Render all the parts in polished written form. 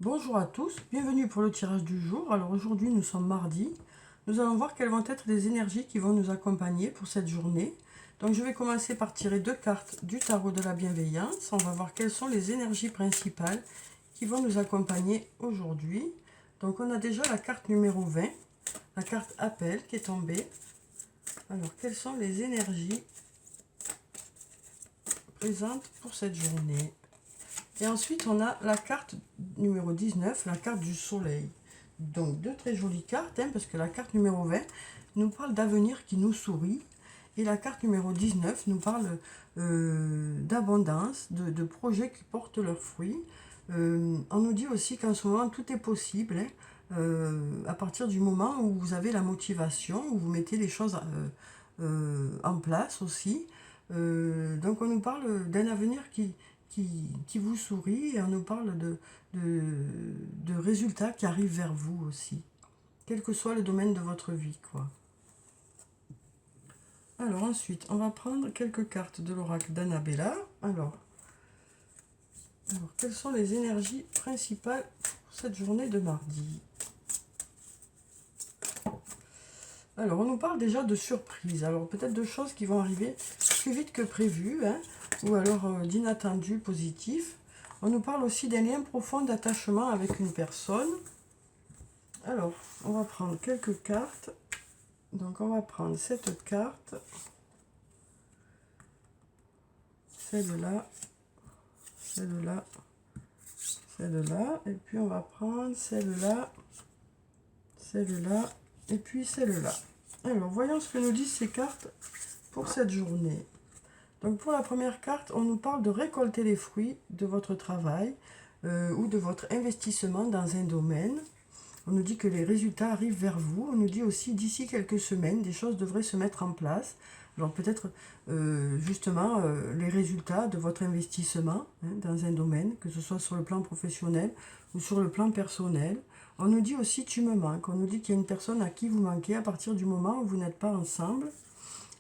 Bonjour à tous, bienvenue pour le tirage du jour. Alors aujourd'hui nous sommes mardi, nous allons voir quelles vont être les énergies qui vont nous accompagner pour cette journée. Donc je vais commencer par tirer deux cartes du tarot de la bienveillance. On va voir quelles sont les énergies principales qui vont nous accompagner aujourd'hui. Donc on a déjà la carte numéro 20, la carte appel qui est tombée. Alors quelles sont les énergies présentes pour cette journée? Et ensuite, on a la carte numéro 19, la carte du soleil. Donc, deux très jolies cartes, parce que la carte numéro 20 nous parle d'avenir qui nous sourit. Et la carte numéro 19 nous parle d'abondance, de projets qui portent leurs fruits. On nous dit aussi qu'en ce moment, tout est possible, à partir du moment où vous avez la motivation, où vous mettez les choses en place aussi. Donc, on nous parle d'un avenir qui vous sourit et on nous parle de résultats qui arrivent vers vous aussi, quel que soit le domaine de votre vie, quoi. Alors ensuite, on va prendre quelques cartes de l'oracle d'Annabella. Alors, quelles sont les énergies principales pour cette journée de mardi? Alors, on nous parle déjà de surprises. Alors, peut-être de choses qui vont arriver plus vite que prévu, ou alors d'inattendus positifs. On nous parle aussi d'un lien profond d'attachement avec une personne. Alors, on va prendre quelques cartes. Donc, on va prendre cette carte, celle-là, celle-là, celle-là, et puis on va prendre celle-là, celle-là, et puis celle-là. Alors, voyons ce que nous disent ces cartes pour cette journée. Donc, pour la première carte, on nous parle de récolter les fruits de votre travail ou de votre investissement dans un domaine. On nous dit que les résultats arrivent vers vous. On nous dit aussi d'ici quelques semaines, des choses devraient se mettre en place. Alors peut-être justement les résultats de votre investissement dans un domaine, que ce soit sur le plan professionnel ou sur le plan personnel. On nous dit aussi tu me manques. On nous dit qu'il y a une personne à qui vous manquez à partir du moment où vous n'êtes pas ensemble.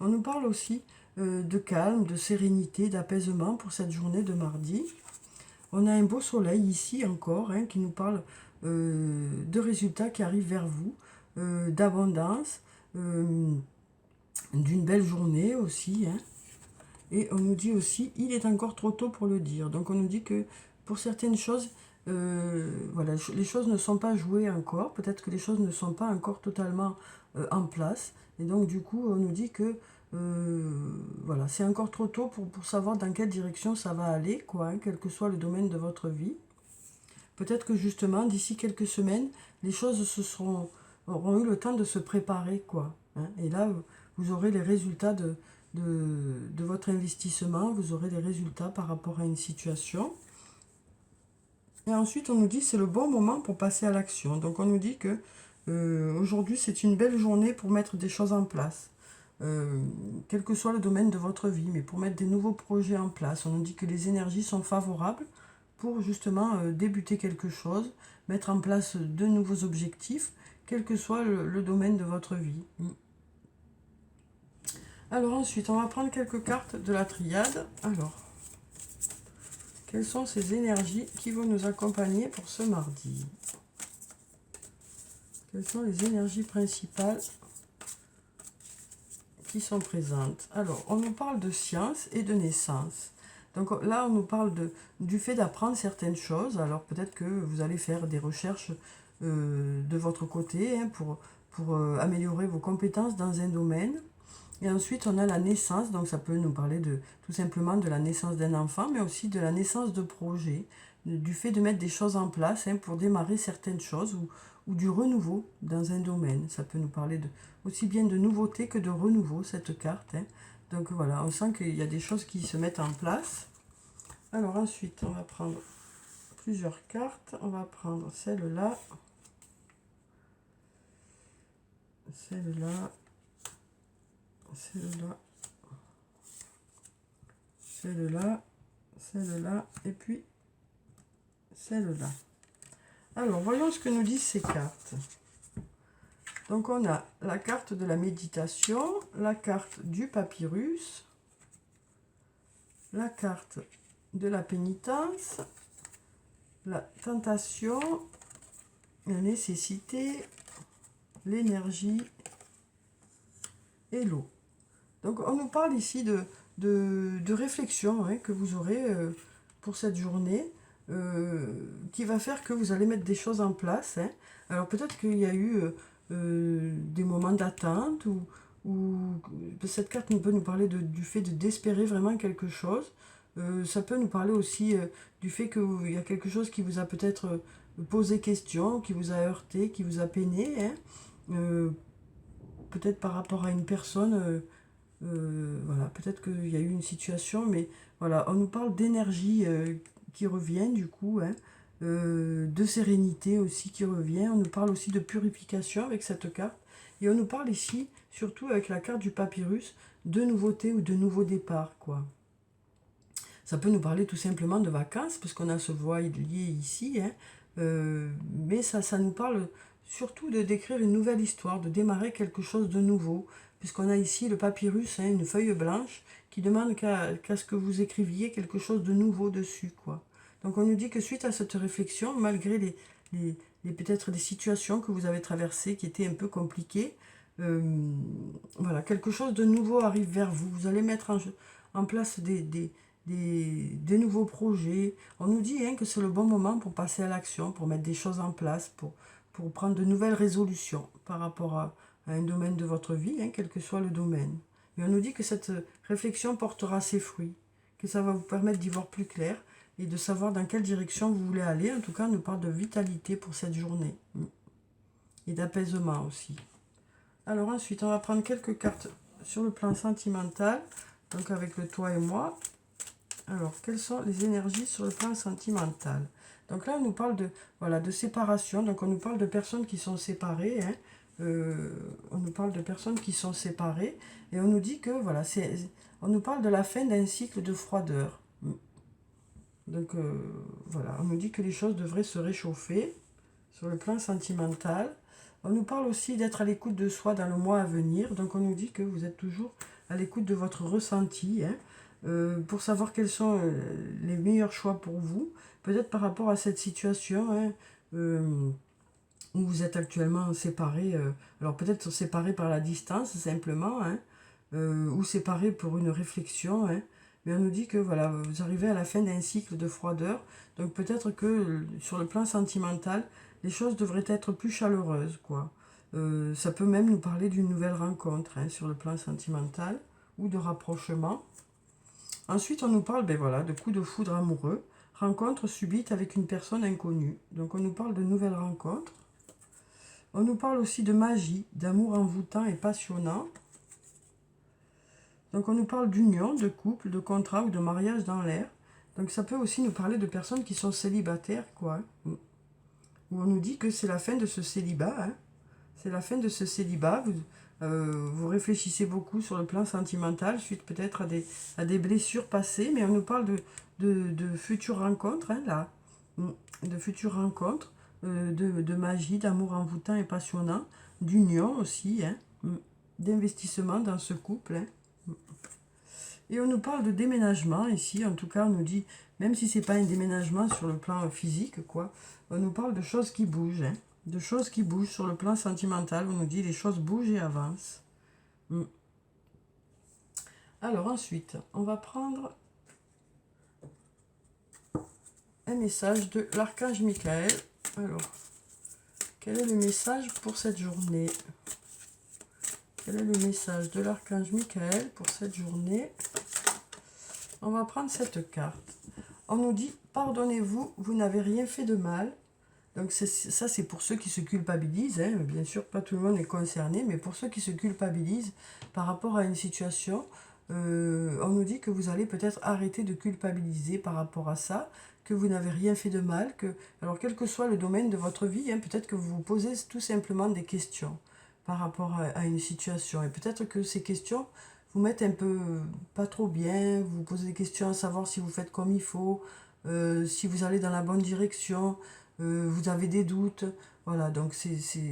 On nous parle aussi de calme, de sérénité, d'apaisement pour cette journée de mardi. On a un beau soleil ici encore qui nous parle de résultats qui arrivent vers vous, d'abondance, d'une belle journée aussi. Et on nous dit aussi, il est encore trop tôt pour le dire. Donc on nous dit que pour certaines choses, voilà, les choses ne sont pas jouées encore. Peut-être que les choses ne sont pas encore totalement en place. Et donc du coup, on nous dit que voilà, c'est encore trop tôt pour savoir dans quelle direction ça va aller, quoi, quel que soit le domaine de votre vie. Peut-être que justement, d'ici quelques semaines, les choses auront eu le temps de se préparer, quoi. Et là, vous aurez les résultats de votre investissement, vous aurez les résultats par rapport à une situation. Et ensuite, on nous dit que c'est le bon moment pour passer à l'action. Donc, on nous dit que aujourd'hui, c'est une belle journée pour mettre des choses en place. Quel que soit le domaine de votre vie, mais pour mettre des nouveaux projets en place. On nous dit que les énergies sont favorables pour justement débuter quelque chose, mettre en place de nouveaux objectifs, quel que soit le domaine de votre vie. Alors ensuite, on va prendre quelques cartes de la triade. Alors, quelles sont ces énergies qui vont nous accompagner pour ce mardi? Quelles sont les énergies principales qui sont présentes? Alors, on nous parle de science et de naissance. Donc là, on nous parle du fait d'apprendre certaines choses. Alors peut-être que vous allez faire des recherches de votre côté pour améliorer vos compétences dans un domaine. Et ensuite, on a la naissance. Donc ça peut nous parler tout simplement de la naissance d'un enfant, mais aussi de la naissance de projets, du fait de mettre des choses en place pour démarrer certaines choses ou du renouveau dans un domaine. Ça peut nous parler aussi bien de nouveauté que de renouveau, cette carte. Donc voilà, on sent qu'il y a des choses qui se mettent en place. Alors ensuite, on va prendre plusieurs cartes. On va prendre celle-là, celle-là, celle-là, celle-là, celle-là, et puis celle-là. Alors, voyons ce que nous disent ces cartes. Donc, on a la carte de la méditation, la carte du papyrus, la carte de la pénitence la tentation, la nécessité, l'énergie et l'eau. Donc on nous parle ici de réflexion hein, que vous aurez pour cette journée, qui va faire que vous allez mettre des choses en place. Hein. Alors peut-être qu'il y a eu des moments d'attente, ou cette carte peut nous parler du fait d'espérer vraiment quelque chose. Ça peut nous parler aussi du fait qu'il y a quelque chose qui vous a peut-être posé question, qui vous a heurté, qui vous a peiné. Hein. Peut-être par rapport à une personne, voilà, peut-être qu'il y a eu une situation, mais voilà, on nous parle d'énergie qui revient du coup, hein, de sérénité aussi qui revient. On nous parle aussi de purification avec cette carte. Et on nous parle ici, surtout avec la carte du papyrus, de nouveautés ou de nouveaux départs, quoi. Ça peut nous parler tout simplement de vacances, parce qu'on a ce voile lié ici, hein, mais ça nous parle surtout de d'écrire une nouvelle histoire, de démarrer quelque chose de nouveau, puisqu'on a ici le papyrus, hein, une feuille blanche, qui demande qu'à ce que vous écriviez quelque chose de nouveau dessus, quoi. Donc on nous dit que suite à cette réflexion, malgré peut-être des situations que vous avez traversées qui étaient un peu compliquées, euh, voilà, quelque chose de nouveau arrive vers vous. Vous allez mettre en place des nouveaux projets. On nous dit hein, que c'est le bon moment pour passer à l'action, pour mettre des choses en place, pour prendre de nouvelles résolutions par rapport à un domaine de votre vie, hein, quel que soit le domaine. Mais on nous dit que cette réflexion portera ses fruits, que ça va vous permettre d'y voir plus clair et de savoir dans quelle direction vous voulez aller. En tout cas, on nous parle de vitalité pour cette journée et d'apaisement aussi. Alors ensuite, on va prendre quelques cartes sur le plan sentimental, donc avec le toi et moi. Alors, quelles sont les énergies sur le plan sentimental? Donc là, on nous parle voilà, de séparation. Donc, on nous parle de personnes qui sont séparées. Hein. On nous parle de personnes qui sont séparées. Et on nous dit que, voilà, on nous parle de la fin d'un cycle de froideur. Donc, voilà, on nous dit que les choses devraient se réchauffer sur le plan sentimental. On nous parle aussi d'être à l'écoute de soi dans le mois à venir. Donc, on nous dit que vous êtes toujours à l'écoute de votre ressenti, hein. Pour savoir quels sont les meilleurs choix pour vous, peut-être par rapport à cette situation hein, où vous êtes actuellement séparés, alors peut-être séparés par la distance simplement, hein, ou séparés pour une réflexion, hein, mais on nous dit que voilà, vous arrivez à la fin d'un cycle de froideur, donc peut-être que sur le plan sentimental, les choses devraient être plus chaleureuses, quoi. Ça peut même nous parler d'une nouvelle rencontre hein, sur le plan sentimental ou de rapprochement. Ensuite, on nous parle voilà, de coups de foudre amoureux, rencontre subite avec une personne inconnue. Donc, on nous parle de nouvelles rencontres. On nous parle aussi de magie, d'amour envoûtant et passionnant. Donc, on nous parle d'union, de couple, de contrat ou de mariage dans l'air. Donc, ça peut aussi nous parler de personnes qui sont célibataires, quoi. Où on nous dit que c'est la fin de ce célibat, hein. C'est la fin de ce célibat. Vous réfléchissez beaucoup sur le plan sentimental, suite peut-être à des blessures passées, mais on nous parle de futures rencontres, hein, là. De futures rencontres, de magie, d'amour envoûtant et passionnant, d'union aussi, hein, d'investissement dans ce couple. Hein. Et on nous parle de déménagement ici, en tout cas on nous dit, même si c'est pas un déménagement sur le plan physique, quoi, on nous parle de choses qui bougent, hein. De choses qui bougent sur le plan sentimental. On nous dit les choses bougent et avancent. Alors ensuite, on va prendre un message de l'archange Michael. Alors, quel est le message pour cette journée? Quel est le message de l'archange Michael pour cette journée? On va prendre cette carte. On nous dit, pardonnez-vous, vous n'avez rien fait de mal. Donc ça, c'est pour ceux qui se culpabilisent. Hein. Bien sûr, pas tout le monde est concerné, mais pour ceux qui se culpabilisent par rapport à une situation, on nous dit que vous allez peut-être arrêter de culpabiliser par rapport à ça, que vous n'avez rien fait de mal, alors quel que soit le domaine de votre vie, hein, peut-être que vous vous posez tout simplement des questions par rapport à une situation. Et peut-être que ces questions vous mettent un peu pas trop bien, vous posez des questions à savoir si vous faites comme il faut, si vous allez dans la bonne direction, vous avez des doutes, voilà, donc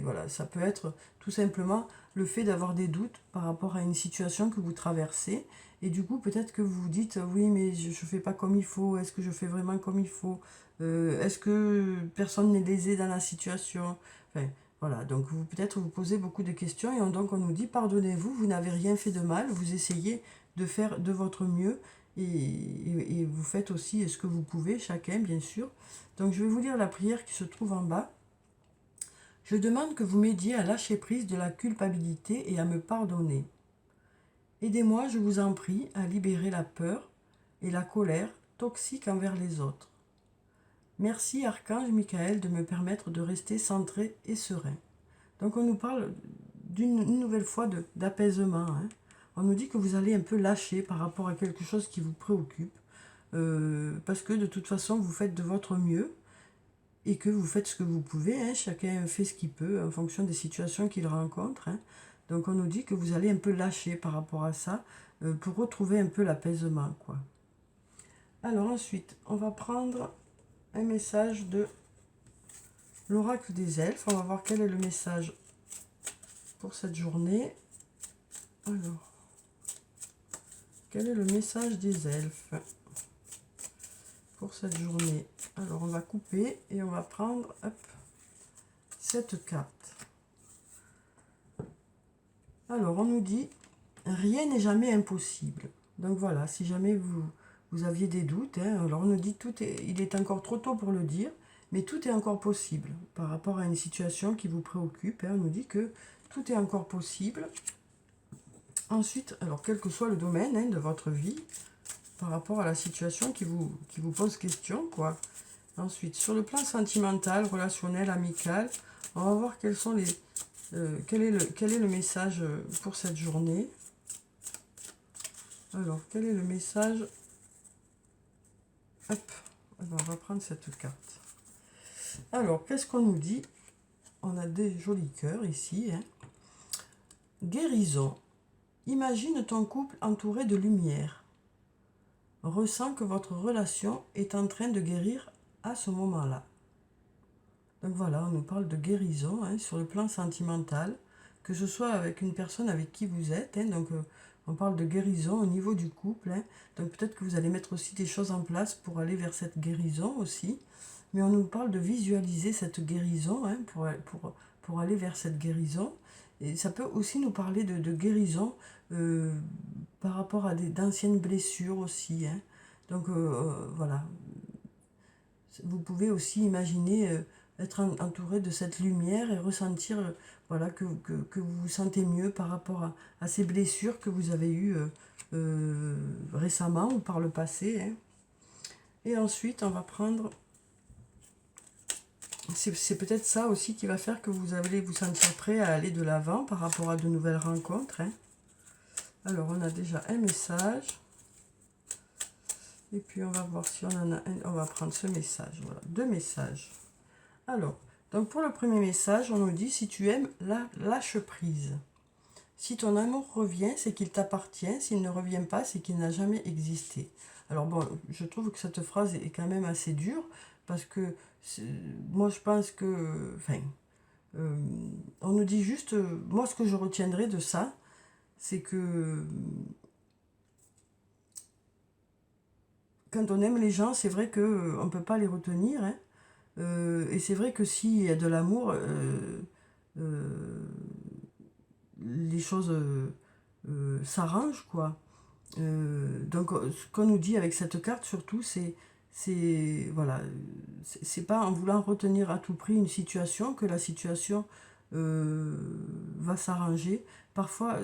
voilà, ça peut être tout simplement le fait d'avoir des doutes par rapport à une situation que vous traversez, et du coup peut-être que vous vous dites, oui mais je ne fais pas comme il faut, est-ce que je fais vraiment comme il faut, Est-ce que personne n'est lésé dans la situation? Enfin, voilà, donc vous peut-être vous posez beaucoup de questions et donc on nous dit pardonnez-vous, vous n'avez rien fait de mal, vous essayez de faire de votre mieux et vous faites aussi ce que vous pouvez, chacun bien sûr. Donc je vais vous lire la prière qui se trouve en bas. Je demande que vous m'aidiez à lâcher prise de la culpabilité et à me pardonner. Aidez-moi, je vous en prie, à libérer la peur et la colère toxiques envers les autres. Merci, Archange Michael, de me permettre de rester centré et serein. Donc on nous parle d'une nouvelle fois d'apaisement. Hein. On nous dit que vous allez un peu lâcher par rapport à quelque chose qui vous préoccupe, parce que de toute façon vous faites de votre mieux et que vous faites ce que vous pouvez. Hein. Chacun fait ce qu'il peut en fonction des situations qu'il rencontre. Hein. Donc on nous dit que vous allez un peu lâcher par rapport à ça pour retrouver un peu l'apaisement, quoi. Alors ensuite, on va prendre un message de l'oracle des elfes. On va voir quel est le message pour cette journée. Alors, quel est le message des elfes pour cette journée? Alors, on va couper et on va prendre cette carte. Alors, on nous dit, rien n'est jamais impossible. Donc voilà, si jamais vous aviez des doutes, hein, alors on nous dit, il est encore trop tôt pour le dire, mais tout est encore possible par rapport à une situation qui vous préoccupe. Hein, on nous dit que tout est encore possible. Ensuite, alors quel que soit le domaine de votre vie, par rapport à la situation qui vous pose question, quoi. Ensuite, sur le plan sentimental, relationnel, amical, on va voir quels sont quel est le message pour cette journée. Alors, quel est le message? Hop, on va prendre cette carte. Alors, qu'est-ce qu'on nous dit? On a des jolis cœurs ici. Hein. Guérison. Imagine ton couple entouré de lumière. Ressens que votre relation est en train de guérir à ce moment-là. Donc voilà, on nous parle de guérison sur le plan sentimental, que ce soit avec une personne avec qui vous êtes. Donc on parle de guérison au niveau du couple. Donc peut-être que vous allez mettre aussi des choses en place pour aller vers cette guérison aussi. Mais on nous parle de visualiser cette guérison pour aller vers cette guérison. Et ça peut aussi nous parler de guérison par rapport à d'anciennes blessures aussi. Hein. Donc voilà. Vous pouvez aussi imaginer être entouré de cette lumière et ressentir voilà, que vous vous sentez mieux par rapport à ces blessures que vous avez eues récemment ou par le passé. Hein. Et ensuite, on va prendre... C'est peut-être ça aussi qui va faire que vous allez vous sentir prêt à aller de l'avant par rapport à de nouvelles rencontres. Hein. Alors, on a déjà un message. Et puis, on va voir si on en a un. On va prendre ce message. Voilà, 2 messages. Alors, donc pour le premier message, on nous dit, si tu aimes, lâche prise. Si ton amour revient, c'est qu'il t'appartient. S'il ne revient pas, c'est qu'il n'a jamais existé. Alors bon, je trouve que cette phrase est quand même assez dure, parce que moi je pense que... Enfin, on nous dit juste... moi ce que je retiendrai de ça, c'est que... quand on aime les gens, c'est vrai qu'on ne peut pas les retenir. Hein. Et c'est vrai que s'il y a de l'amour, les choses s'arrangent, quoi. Donc ce qu'on nous dit avec cette carte surtout, voilà, c'est pas en voulant retenir à tout prix une situation que la situation va s'arranger. Parfois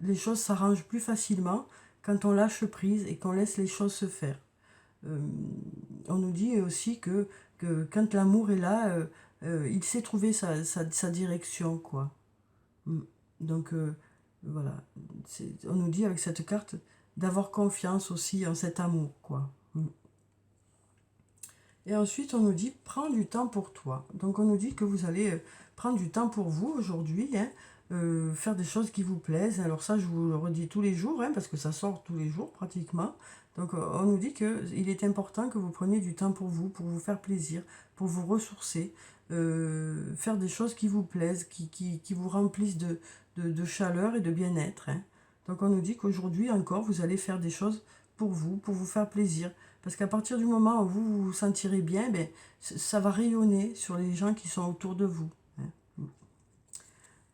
les choses s'arrangent plus facilement quand on lâche prise et qu'on laisse les choses se faire. On nous dit aussi que quand l'amour est là, il sait trouver sa direction, quoi. Donc voilà, on nous dit avec cette carte d'avoir confiance aussi en cet amour, quoi. Et ensuite, on nous dit, prends du temps pour toi. Donc, on nous dit que vous allez prendre du temps pour vous aujourd'hui, hein, faire des choses qui vous plaisent. Alors ça, je vous le redis tous les jours, hein, parce que ça sort tous les jours pratiquement. Donc, on nous dit qu'il est important que vous preniez du temps pour vous faire plaisir, pour vous ressourcer, faire des choses qui vous plaisent, qui vous remplissent de chaleur et de bien-être. Hein. Donc, on nous dit qu'aujourd'hui encore, vous allez faire des choses pour vous faire plaisir. Parce qu'à partir du moment où vous vous sentirez bien, ben, ça va rayonner sur les gens qui sont autour de vous. Hein.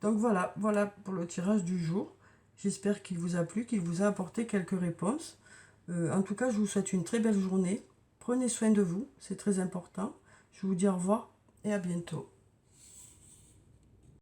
Donc voilà, voilà pour le tirage du jour. J'espère qu'il vous a plu, qu'il vous a apporté quelques réponses. En tout cas, je vous souhaite une très belle journée. Prenez soin de vous, c'est très important. Je vous dis au revoir et à bientôt.